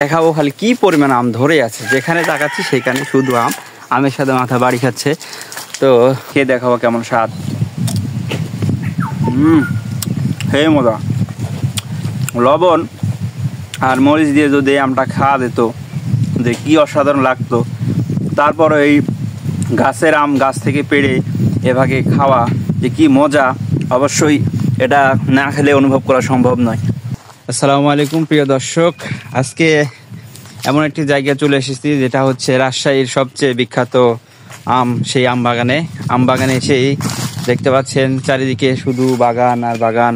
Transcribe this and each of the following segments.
দেখাবো খালি কি পরিমাণ আম ধরে আছে, যেখানে তাকাচ্ছি সেখানে শুধু আম, আমের সাথে মাথা বাড়ি খাচ্ছে। তো খেয়ে দেখাবো কেমন স্বাদ। হে মজা, লবণ আর মরিচ দিয়ে যদি আমটা খাওয়া যেত যে কি অসাধারণ লাগতো। তারপর এই গাছের আম গাছ থেকে পেড়ে এভাবে খাওয়া যে কি মজা, অবশ্যই এটা না খেলে অনুভব করা সম্ভব নয়। আসসালামু আলাইকুম প্রিয় দর্শক, আজকে এমন একটি জায়গায় চলে এসেছি যেটা হচ্ছে রাজশাহীর সবচেয়ে বিখ্যাত সেই আম বাগানে এসেই দেখতে পাচ্ছেন চারিদিকে শুধু বাগান আর বাগান,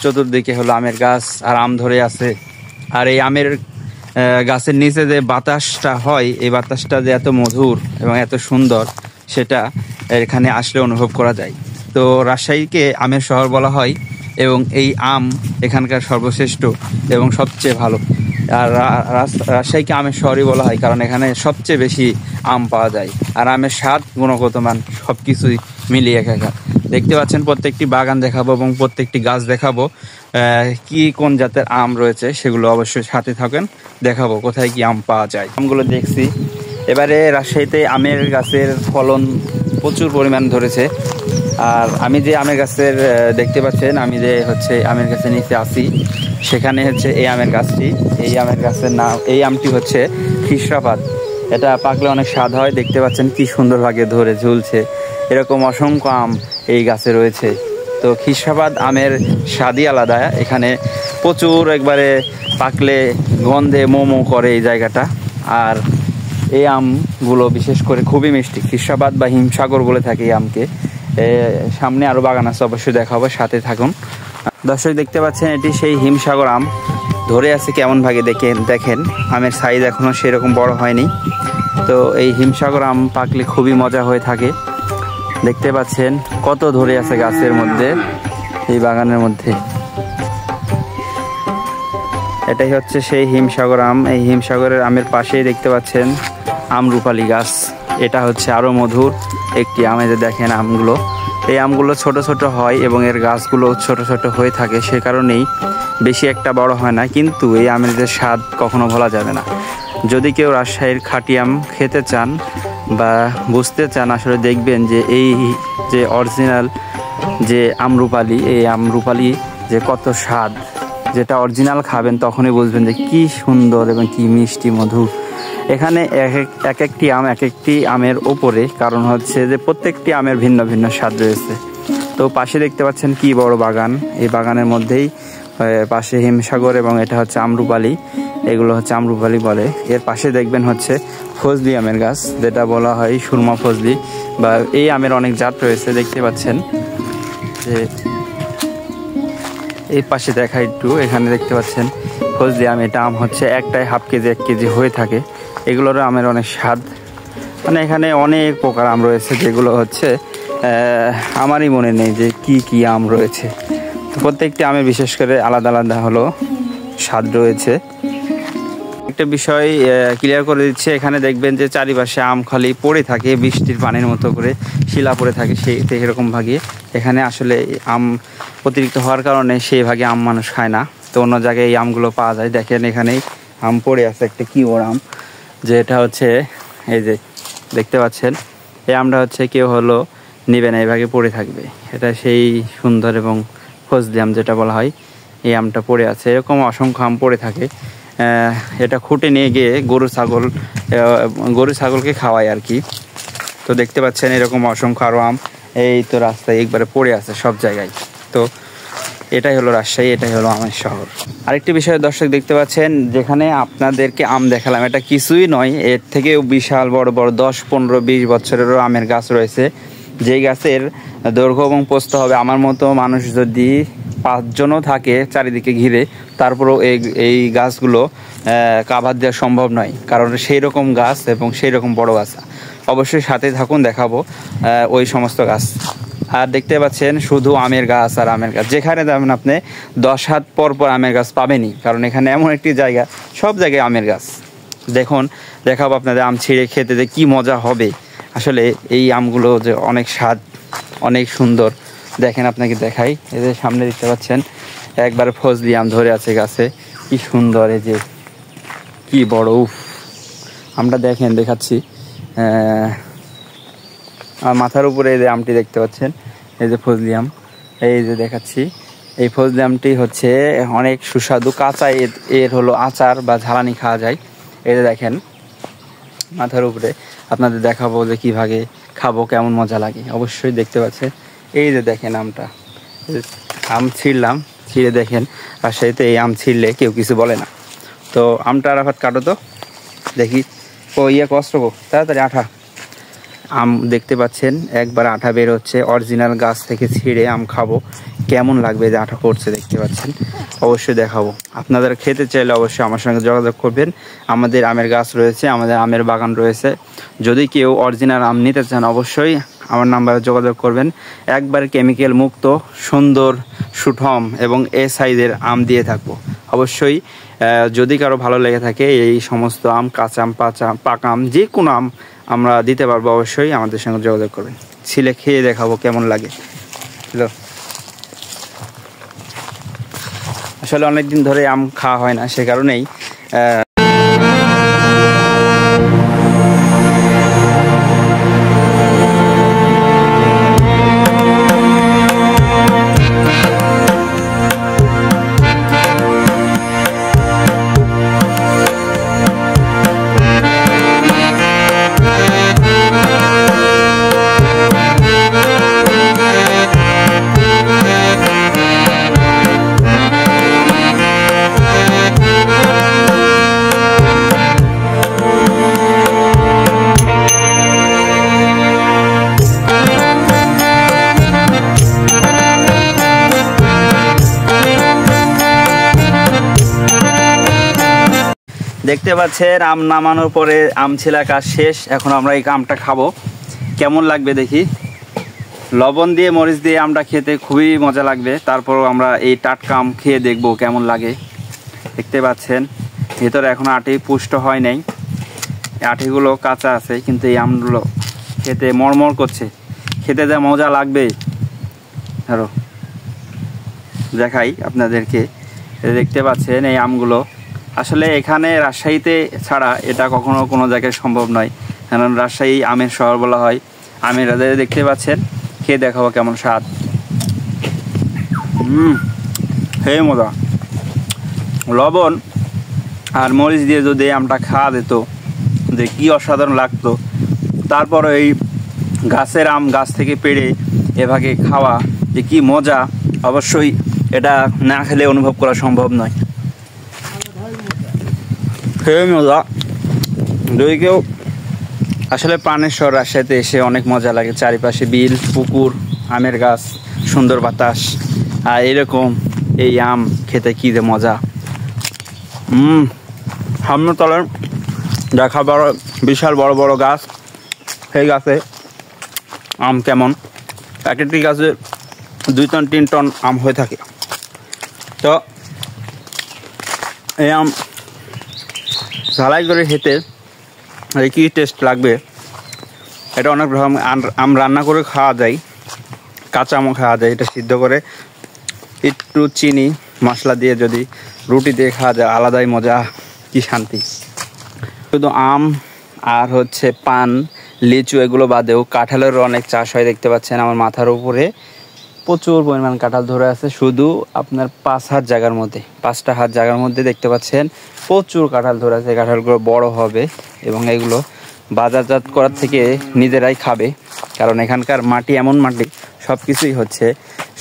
চতুর্দিকে হলো আমের গাছ আর আম ধরে আছে। আর এই আমের গাছের নিচে যে বাতাসটা হয়, এই বাতাসটা যে এত মধুর এবং এত সুন্দর সেটা এখানে আসলে অনুভব করা যায়। তো রাজশাহীকে আমের শহর বলা হয় এবং এই আম এখানকার সর্বশ্রেষ্ঠ এবং সবচেয়ে ভালো। আর রাজশাহীকে আমের শহরই বলা হয় কারণ এখানে সবচেয়ে বেশি আম পাওয়া যায়। আর আমের স্বাদ, গুণগত মান সব কিছুই মিলিয়ে একাকার। দেখতে পাচ্ছেন প্রত্যেকটি বাগান দেখাবো এবং প্রত্যেকটি গাছ দেখাবো, কি কোন জাতের আম রয়েছে সেগুলো অবশ্যই সাথে থাকেন, দেখাবো কোথায় কি আম পাওয়া যায়। আমগুলো দেখছি এবারে রাজশাহীতে আমের গাছের ফলন প্রচুর পরিমাণ ধরেছে। আর আমি যে আমের গাছের দেখতে পাচ্ছেন, আমি যে হচ্ছে আমের গাছের নিচে আছি, সেখানে হচ্ছে এই আমের গাছটি, এই আমের গাছের নাম, এই আমটি হচ্ছে খিসরাপাত। এটা পাকলে অনেক স্বাদ হয়। দেখতে পাচ্ছেন কি সুন্দরভাবে ধরে ঝুলছে, এরকম অসংখ্য আম এই গাছে রয়েছে। তো খিসরাপাত আমের স্বাদই আলাদা, এখানে প্রচুর একবারে পাকলে গন্ধে মোমো করে এই জায়গাটা। আর এই আমগুলো বিশেষ করে খুবই মিষ্টি, খিসরাপাত বা হিমসাগর বলে থাকে এই আমকে। সামনে আরও বাগান আছে, অবশ্যই দেখাবো, সাথে থাকুন। দর্শক দেখতে পাচ্ছেন এটি সেই হিমসাগর আম, ধরে আছে কেমন ভাগে দেখেন। আমের সাইজ এখনও সেরকম বড় হয়নি। তো এই হিমসাগর আম পাকলে খুবই মজা হয়ে থাকে। দেখতে পাচ্ছেন কত ধরে আছে গাছের মধ্যে, এই বাগানের মধ্যে। এটাই হচ্ছে সেই হিমসাগর আম। এই হিমসাগরের আমের পাশেই দেখতে পাচ্ছেন আমরুপালি গাছ। এটা হচ্ছে আরও মধুর একটি আম। এই যে দেখেন আমগুলো, এই আমগুলো ছোট ছোট হয় এবং এর গাছগুলো ছোট ছোট হয়ে থাকে, সে কারণেই বেশি একটা বড় হয় না। কিন্তু এই আমের যে স্বাদ কখনো ভোলা যাবে না। যদি কেউ রাজশাহীর খাঁটি আম খেতে চান বা বুঝতে চান, আসলে দেখবেন যে এই যে অরিজিনাল যে আমরুপালি, এই আমরুপালি যে কত স্বাদ, যেটা অরিজিনাল খাবেন তখনই বুঝবেন যে কি সুন্দর এবং কি মিষ্টি মধুর। এখানে এক একটি আম এক একটি আমের ওপরে, কারণ হচ্ছে যে প্রত্যেকটি আমের ভিন্ন ভিন্ন স্বাদ রয়েছে। তো পাশে দেখতে পাচ্ছেন কি বড় বাগান, এই বাগানের মধ্যেই পাশে হিমসাগর এবং এটা হচ্ছে আমরুপালি, এগুলো হচ্ছে আমরুপালি বলে। এর পাশে দেখবেন হচ্ছে ফজলি আমের গাছ, যেটা বলা হয় সুরমা ফজলি, বা এই আমের অনেক জাত রয়েছে। দেখতে পাচ্ছেন যে এই পাশে দেখা একটু, এখানে দেখতে পাচ্ছেন ফজলি আম। এটা আম হচ্ছে একটাই হাফ কেজি 1 কেজি হয়ে থাকে। এগুলোরও আমের অনেক স্বাদ, মানে এখানে অনেক প্রকার আম রয়েছে যেগুলো হচ্ছে আমারই মনে নেই যে কি কি আম রয়েছে। প্রত্যেকটি আমের বিশেষ করে আলাদা আলাদা হলো স্বাদ রয়েছে। একটা বিষয় ক্লিয়ার করে দিচ্ছে, এখানে দেখবেন যে চারিপাশে আম খালি পড়ে থাকে, বৃষ্টির পানির মতো করে শিলা পড়ে থাকে, সেই এরকম ভাগে। এখানে আসলে আম অতিরিক্ত হওয়ার কারণে সেই ভাগে আম মানুষ খায় না, তো অন্য জায়গায় এই আমগুলো পাওয়া যায়। দেখেন এখানেই আম পড়ে আছে, একটা কি ওর আম, যে এটা হচ্ছে এই যে দেখতে পাচ্ছেন, এই আমটা হচ্ছে কেউ হলো নিবে না, এই ভাগে পড়ে থাকবে। এটা সেই সুন্দর এবং ফজলি আম যেটা বলা হয়, এই আমটা পড়ে আছে। এরকম অসংখ্য আম পড়ে থাকে। এটা খুঁটে নিয়ে গিয়ে গরু ছাগলকে খাওয়ায় আর কি। তো দেখতে পাচ্ছেন এরকম অসংখ্য আরও আম এই তো রাস্তায় একবারে পড়ে আছে সব জায়গায়। তো এটাই হলো রাজশাহী, এটাই হলো আমের শহর। আরেকটি বিষয় দর্শক দেখতে পাচ্ছেন, যেখানে আপনাদেরকে আম দেখালাম, এটা কিছুই নয়, এর থেকেও বিশাল বড় বড় 10, 15, 20 বছরেরও আমের গাছ রয়েছে। যেই গাছের দৈর্ঘ্য এবং প্রস্থ হবে আমার মতো মানুষ যদি 5 জনও থাকে চারিদিকে ঘিরে, তারপরেও এই গাছগুলো কাভার দেওয়া সম্ভব নয়, কারণ সেই রকম গাছ এবং সেই রকম বড় গাছ। অবশ্যই সাথে থাকুন, দেখাবো ওই সমস্ত গাছ। আর দেখতে পাচ্ছেন শুধু আমের গাছ আর আমের গাছ, যেখানে যাবেন আপনি 10 হাত পর পর আমের গাছ পাবেনই, কারণ এখানে এমন একটি জায়গা, সব জায়গায় আমের গাছ। দেখাবো আপনাদের আম ছিঁড়ে খেতে যে কী মজা হবে। আসলে এই আমগুলো যে অনেক স্বাদ, অনেক সুন্দর। দেখেন আপনাকে দেখাই, এই যে সামনে দেখতে পাচ্ছেন একবার ফজলি আম ধরে আছে গাছে, কি সুন্দর। এই যে কি বড়! উফ, আমটা দেখেন, দেখাচ্ছি। আমার মাথার উপরে এই যে আমটি দেখতে পাচ্ছেন, এই যে ফজলি আম, এই যে দেখাচ্ছি। এই ফজলি আমটি হচ্ছে অনেক সুস্বাদু, কাঁচা এর হলো আচার বা ঝালানি খাওয়া যায়। এই যে দেখেন মাথার উপরে, আপনাদের দেখাবো যে কীভাবে খাবো, কেমন মজা লাগে। অবশ্যই দেখতে পাচ্ছেন, এই যে দেখেন আমটা, আম ছিঁড়লাম, ছিঁড়ে দেখেন রাজশাহীতে এই আম ছিঁড়লে কেউ কিছু বলে না। তো আমটা আরাফাত কাটো তো দেখি। ও কষ্ট গো, তাড়াতাড়ি আঠা। আম দেখতে পাচ্ছেন একবার আঠা বের হচ্ছে, অরিজিনাল গাছ থেকে ছিঁড়ে আম খাবো, কেমন লাগবে যে আঠা পড়ছে দেখতে পাচ্ছেন। অবশ্যই দেখাবো। আপনাদের খেতে চাইলে অবশ্যই আমার সঙ্গে যোগাযোগ করবেন। আমাদের আমের গাছ রয়েছে, আমাদের আমের বাগান রয়েছে। যদি কেউ অরিজিনাল আম নিতে চান অবশ্যই আমার নাম্বারে যোগাযোগ করবেন। একবার কেমিক্যাল মুক্ত, সুন্দর, সুঠম এবং এ সাইজের আম দিয়ে থাকবো। অবশ্যই যদি কারো ভালো লেগে থাকে এই সমস্ত আম, কাঁচা আম, পাকা আম, যে কোনো আম আমরা দিতে পারবো। অবশ্যই আমাদের সঙ্গে যোগাযোগ করবেন। ছিলে খেয়ে দেখাবো কেমন লাগে। আসলে অনেকদিন ধরে আম খাওয়া হয় না, সে কারণেই দেখতে পাচ্ছেন আম নামানোর পরে আম ছিলা কাজ শেষ। এখন আমরা এই আমটা খাবো, কেমন লাগবে দেখি। লবণ দিয়ে মরিচ দিয়ে আমটা খেতে খুবই মজা লাগবে। তারপরও আমরা এই টাটকা আম খেয়ে দেখবো কেমন লাগে। দেখতে পাচ্ছেন ভেতরে এখন আটি পুষ্ট হয় নাই, আটিগুলো কাঁচা আছে, কিন্তু এই আমগুলো খেতে মরমর করছে। খেতে যা মজা লাগবে আরো দেখাই আপনাদেরকে। দেখতে পাচ্ছেন এই আমগুলো আসলে এখানে রাজশাহীতে ছাড়া এটা কখনো কোনো জায়গায় সম্ভব নয়, কারণ রাজশাহী আমের শহর বলা হয়। আমের দেখতে পাচ্ছেন, খেয়ে দেখাবো কেমন স্বাদ। হে মজা! লবণ আর মরিচ দিয়ে যদি আমটা খাওয়া যেত যে কি অসাধারণ লাগতো। তারপরে এই গাছের আম, গাছ থেকে পেড়ে এভাবে খাওয়া যে কি মজা, অবশ্যই এটা না খেলে অনুভব করা সম্ভব নয়। খেয়ে মজা। যদি কেউ আসলে প্রাণেশ্বর রাজশাহীতে এসে অনেক মজা লাগে। চারিপাশে বিল, পুকুর, আমের গাছ, সুন্দর বাতাস, আর এরকম এই আম খেতে কী যে মজা। সামনে তলার দেখা বড় বিশাল বড় বড় গাছ, সেই গাছে আম কেমন, এক একটি গাছে 2 টন 3 টন আম হয়ে থাকে। তো এই আম ঝালাই করে খেতে কি টেস্ট লাগবে, এটা অনেক রকম আম রান্না করে খাওয়া যায়, কাঁচা আমও খাওয়া যায়। এটা সিদ্ধ করে একটু চিনি মশলা দিয়ে যদি রুটি দিয়ে খাওয়া যায়, আলাদাই মজা, কি শান্তি। শুধু আম আর হচ্ছে পান, লিচু এগুলো বাদেও কাঁঠালেরও অনেক চাষ হয়। দেখতে পাচ্ছেন আমার মাথার উপরে প্রচুর পরিমাণ কাঁঠাল ধরে আছে। শুধু আপনার 5 হাত জায়গার মধ্যে, 5টা হাত জায়গার মধ্যে দেখতে পাচ্ছেন প্রচুর কাঁঠাল ধরে আছে। কাঁঠালগুলো বড় হবে এবং এগুলো বাজারজাত করার থেকে নিজেরাই খাবে, কারণ এখানকার মাটি এমন মাটি, সব কিছুই হচ্ছে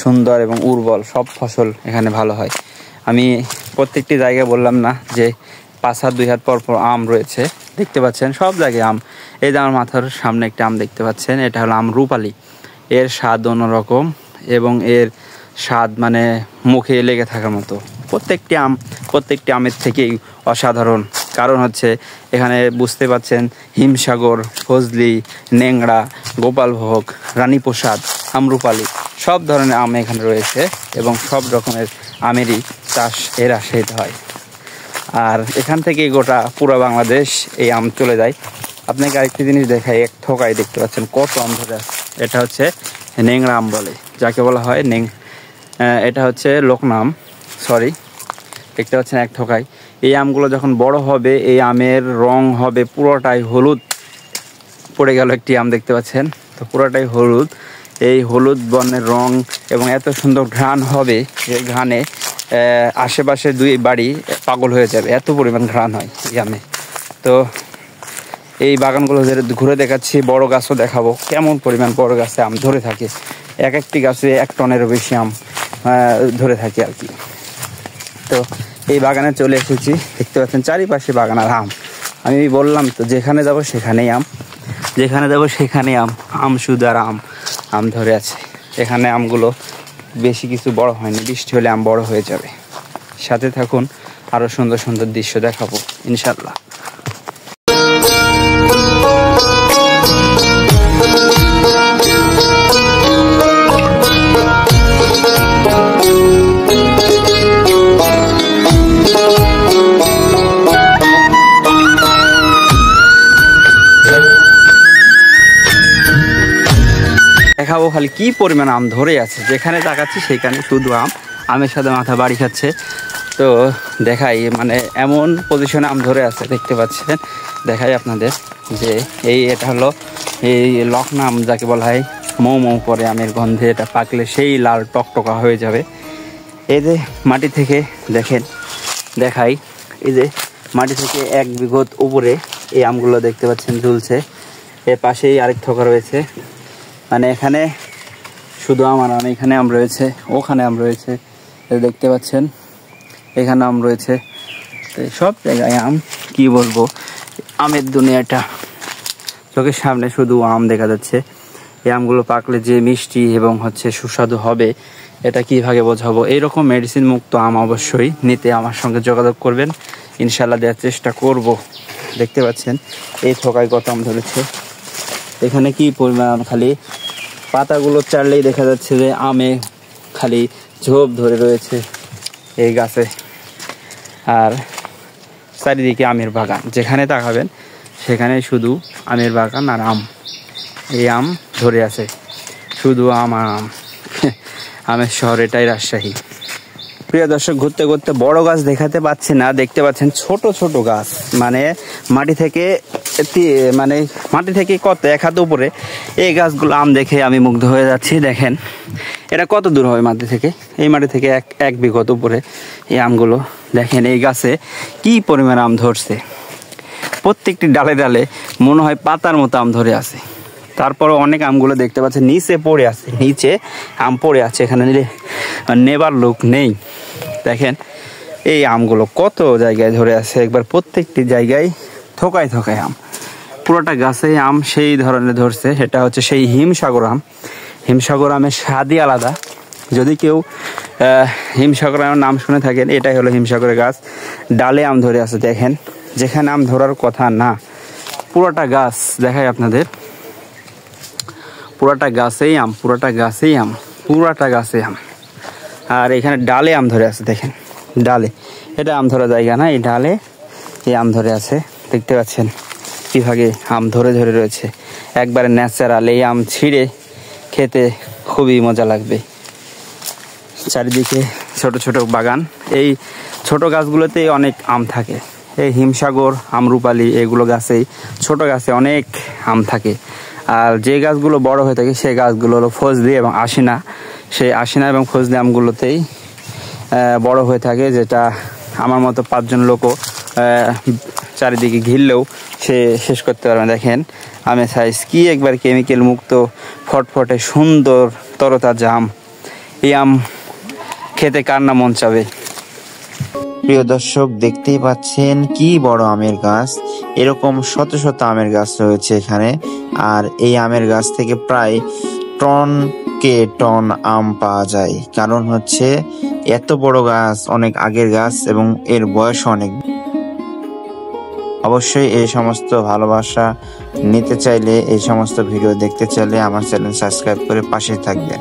সুন্দর এবং উর্বর, সব ফসল এখানে ভালো হয়। আমি প্রত্যেকটি জায়গায় বললাম না যে 5 হাত 2 হাত পর পর আম রয়েছে, দেখতে পাচ্ছেন সব জায়গায় আম। এই যে আমার মাথার সামনে একটা আম দেখতে পাচ্ছেন, এটা হলো আম রূপালী। এর স্বাদ অন্যরকম এবং এর স্বাদ মানে মুখে লেগে থাকার মতো। প্রত্যেকটি আমের থেকেই অসাধারণ, কারণ হচ্ছে এখানে বুঝতে পাচ্ছেন হিমসাগর, ফজলি, নেংড়া, গোপালভোগ, রানীপ্রসাদ, আমরুপালি সব ধরনের আম এখানে রয়েছে এবং সব রকমের আমেরই চাষ এর রাজশাহীতে হয়। আর এখান থেকে গোটা পুরো বাংলাদেশ এই আম চলে যায়। আপনাকে আরেকটি জিনিস দেখাই, এক থোকায় দেখতে পাচ্ছেন কত আম ধরে আছে। এটা হচ্ছে নেংড়া আম বলে, যাকে বলা হয় এটা হচ্ছে লোকনাম, সরি, দেখতে পাচ্ছেন এক থোকায়। এই আমগুলো যখন বড় হবে এই আমের রং হবে পুরোটাই হলুদ। পড়ে গেল একটি আম দেখতে পাচ্ছেন, তো পুরোটাই হলুদ। এই হলুদ বর্ণের রং এবং এত সুন্দর ঘ্রাণ হবে, এই ঘ্রাণে আশেপাশে 2 বাড়ি পাগল হয়ে যাবে, এত পরিমাণ ঘ্রাণ হয় এই আমে। তো এই বাগানগুলো ঘুরে দেখাচ্ছি, বড় গাছও দেখাবো কেমন পরিমাণ বড় গাছে আম ধরে থাকে। একটি গাছে 1 টনেরও বেশি আম ধরে থাকে আর কি। তো এই বাগানে চলে এসেছি, দেখতে পাচ্ছেন চারিপাশে বাগান আর আম। আমি বললাম তো যেখানে যাব সেখানেই আম, যেখানে যাব সেখানেই আম, আম শুধু আর আম, আম ধরে আছে। এখানে আমগুলো বেশি কিছু বড় হয়নি, বৃষ্টি হলে আম বড় হয়ে যাবে। সাথে থাকুন, আরও সুন্দর সুন্দর দৃশ্য দেখাবো ইনশাল্লাহ। দেখাবো খালি কি পরিমাণ আম ধরে আছে, যেখানে তাকাচ্ছি সেখানে শুধু আম, আমের সাথে মাথা বাড়ি খাচ্ছে। তো দেখাই, মানে এমন পজিশনে আম ধরে আছে দেখতে পাচ্ছেন। দেখাই আপনাদের যে এটা হলো এই লকনা আম, যাকে বলা হয় মৌ মৌ করে আমের গন্ধে এটা পাকলে সেই লাল টকটকা হয়ে যাবে। এই যে মাটি থেকে দেখেন, দেখাই, এই যে মাটি থেকে 1 বিঘত উপরে এই আমগুলো দেখতে পাচ্ছেন ঝুলছে। এর পাশেই আরেক থোকা রয়েছে, মানে এখানে শুধু আমার আম, এখানে আম রয়েছে, ওখানে আম রয়েছে, দেখতে পাচ্ছেন এখানে আম রয়েছে। তো সব জায়গায় আম, কি বলবো, আমের দুনিয়াটা চোখের সামনে শুধু আম দেখা যাচ্ছে। এই আমগুলো পাকলে যে মিষ্টি এবং সুস্বাদু হবে এটা কীভাবে বোঝাবো। এইরকম মেডিসিন মুক্ত আম অবশ্যই নিতে আমার সঙ্গে যোগাযোগ করবেন, ইনশাল্লাহ দেওয়ার চেষ্টা করব। দেখতে পাচ্ছেন এই থোকায় কত আম ধরেছে, এখানে কি পরিমাণ, খালি পাতাগুলো চাড়লেই দেখা যাচ্ছে যে আমে খালি ঝোপ ধরে রয়েছে এই গাছে। আর চারিদিকে আমের বাগান, যেখানে তাকাবেন সেখানে শুধু আমের বাগান আর আম। এই আম ধরে আছে, শুধু আম আর আম। আমের শহর এটাই রাজশাহী। প্রিয় দর্শক, ঘুরতে ঘুরতে বড় গাছ দেখাতে পাচ্ছি না, দেখতে পাচ্ছেন ছোট ছোট গাছ, মানে মাটি থেকে কত 1 হাত উপরে এই গাছগুলো আম দেখে আমি মুগ্ধ হয়ে যাচ্ছি। দেখেন এটা কত দূর হবে মাটি থেকে, এই মাটি থেকে 1 বিঘত উপরে এই আমগুলো। দেখেন এই গাছে কি পরিমাণ আম ধরছে, প্রত্যেকটি ডালে ডালে মনে হয় পাতার মতো আম ধরে আছে। তারপরে অনেক আমগুলো দেখতে পাচ্ছেন নিচে পড়ে আছে, নিচে আম পড়ে আছে, এখানে নেবার লোক নেই। দেখেন এই আমগুলো কত জায়গায় ধরে আছে, একবার প্রত্যেকটি জায়গায় থোকায় থোকায় আম, পুরোটা গাছে আম সেই ধরনের ধরছে। এটা সেই হিমসাগর আম। হিমসাগর আমের স্বাদই আলাদা। যদি কেউ হিমসাগর আমের নাম শুনে থাকেন, এটাই হলো হিমসাগরের গাছ। ডালে আম ধরে আছে, দেখেন যেখানে আম ধরার কথা না, পুরোটা গাছ দেখাই আপনাদের, পুরোটা গাছেই আম, পুরোটা গাছেই আম, পুরোটা গাছে আম। আর এখানে ডালে আম ধরে আছে, দেখেন ডালে, এটা আম ধরা জায়গা না, এই ডালে এই আম ধরে আছে। দেখতে পাচ্ছেন কীভাবে আম ধরে ধরে রয়েছে, একবারে ন্যাচারাল। এই আম ছিঁড়ে খেতে খুবই মজা লাগবে। চারিদিকে ছোট ছোট বাগান, এই ছোট গাছগুলোতেই অনেক আম থাকে। এই হিমসাগর, আমরুপালি, এগুলো গাছেই, ছোট গাছে অনেক আম থাকে। আর যে গাছগুলো বড় হয়ে থাকে সেই গাছগুলো হলো ফজলি এবং আশিনা। সেই আশিনা এবং ফজলি আমগুলোতেই বড় হয়ে থাকে, যেটা আমার মতো 5 জন লোকও চারিদিকে ঘিরলেও সে শেষ করতে পারবে। দেখেন আমের সাইজ কি, একবার কেমিক্যাল মুক্ত ফটফটে সুন্দর তরতাজা আম। এই আম খেতে কার না মন চাবে। প্রিয় দর্শক, দেখতেই পাচ্ছেন কি বড় আমের গাছ, এরকম শত শত আমের গাছ রয়েছে এখানে। আর এই আমের গাছ থেকে প্রায় টন আম পাওয়া যায়, কারণ এত বড় গাছ, অনেক আগের গাছ এবং এর বয়স অনেক। অবশ্যই এই সমস্ত ভালোবাসা নিতে চাইলে, এই সমস্ত ভিডিও দেখতে চাইলে আমার চ্যানেল সাবস্ক্রাইব করে পাশে থাকবেন।